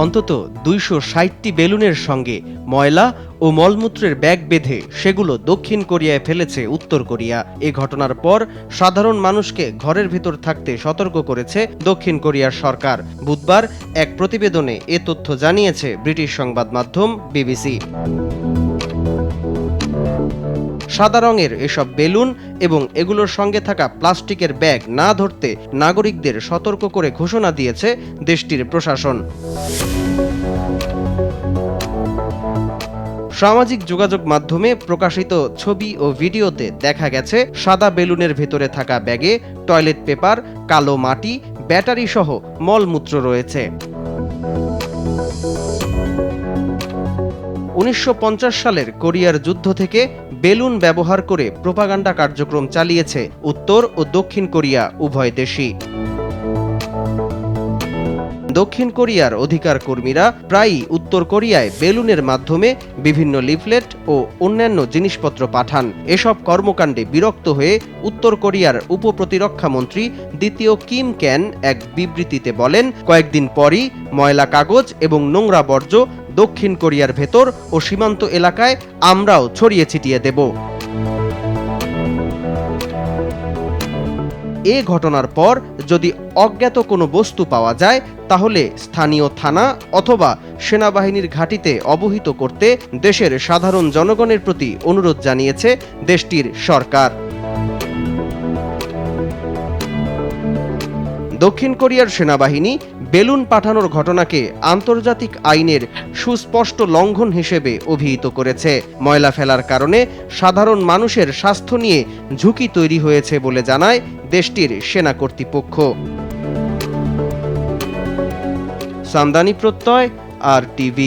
অন্তত ২৬০টি বেলুনের সঙ্গে ময়লা ও মলমূত্রের ব্যাগ বেঁধে সেগুলো দক্ষিণ কোরিয়ায় ফেলেছে উত্তর কোরিয়া। এ ঘটনার পর সাধারণ মানুষকে ঘরের ভেতর থাকতে সতর্ক করেছে দক্ষিণ কোরিয়ার সরকার। বুধবার এক প্রতিবেদনে এ তথ্য জানিয়েছে ব্রিটিশ সংবাদ মাধ্যম বিবিসি। সাদা রঙের এসব বেলুন এবং এগুলোর সঙ্গে থাকা প্লাস্টিকের ব্যাগ না ধরতে নাগরিকদের সতর্ক করে ঘোষণা দিয়েছে দেশটির প্রশাসন। সামাজিক যোগাযোগ মাধ্যমে প্রকাশিত ছবি ও ভিডিওতে দেখা গেছে সাদা বেলুনের ভেতরে থাকা ব্যাগে টয়লেট পেপার, কালো মাটি, ব্যাটারি সহ মলমূত্র রয়েছে। ১৯৫০ সালের কোরিয়ার যুদ্ধ থেকে বেলুন ব্যবহার করে প্রোপাগান্ডা কার্যক্রম চালিয়েছে উত্তর ও দক্ষিণ কোরিয়া উভয় দেশই। দক্ষিণ কোরিয়ার অধিকার কর্মীরা প্রায়ই উত্তর কোরিয়ায় বেলুনের মাধ্যমে বিভিন্ন লিফলেট ও অন্যান্য জিনিসপত্র পাঠান। এসব কর্মকাণ্ডে বিরক্ত হয়ে উত্তর কোরিয়ার উপপ্রতিরক্ষা মন্ত্রী দ্বিতীয় কিম ক্যান এক বিবৃতিতে বলেন, কয়েকদিন পরই ময়লা কাগজ এবং নোংরা বর্জ্য দক্ষিণ কোরিয়ার ভেতর ও সীমান্ত এলাকায় আমরাও ছড়িয়ে ছিটিয়ে দেব। এ ঘটনার পর যদি অজ্ঞাত কোনো বস্তু পাওয়া যায় তাহলে স্থানীয় থানা অথবা সেনাবাহিনীর ঘাঁটিতে অবহিত করতে দেশের সাধারণ জনগণের প্রতি অনুরোধ জানিয়েছে দেশটির সরকার। দক্ষিণ কোরিয়ার সেনাবাহিনী বেলুন পাঠানোর ঘটনাকে আন্তর্জাতিক আইনের সুস্পষ্ট লঙ্ঘন হিসেবে অভিহিত করেছে। ময়লা ফেলার কারণে সাধারণ মানুষের স্বাস্থ্য নিয়ে ঝুঁকি তৈরি হয়েছে বলে জানায় দেশটির সেনা কর্তৃপক্ষ। সামদানি প্রত্যয়, RTV।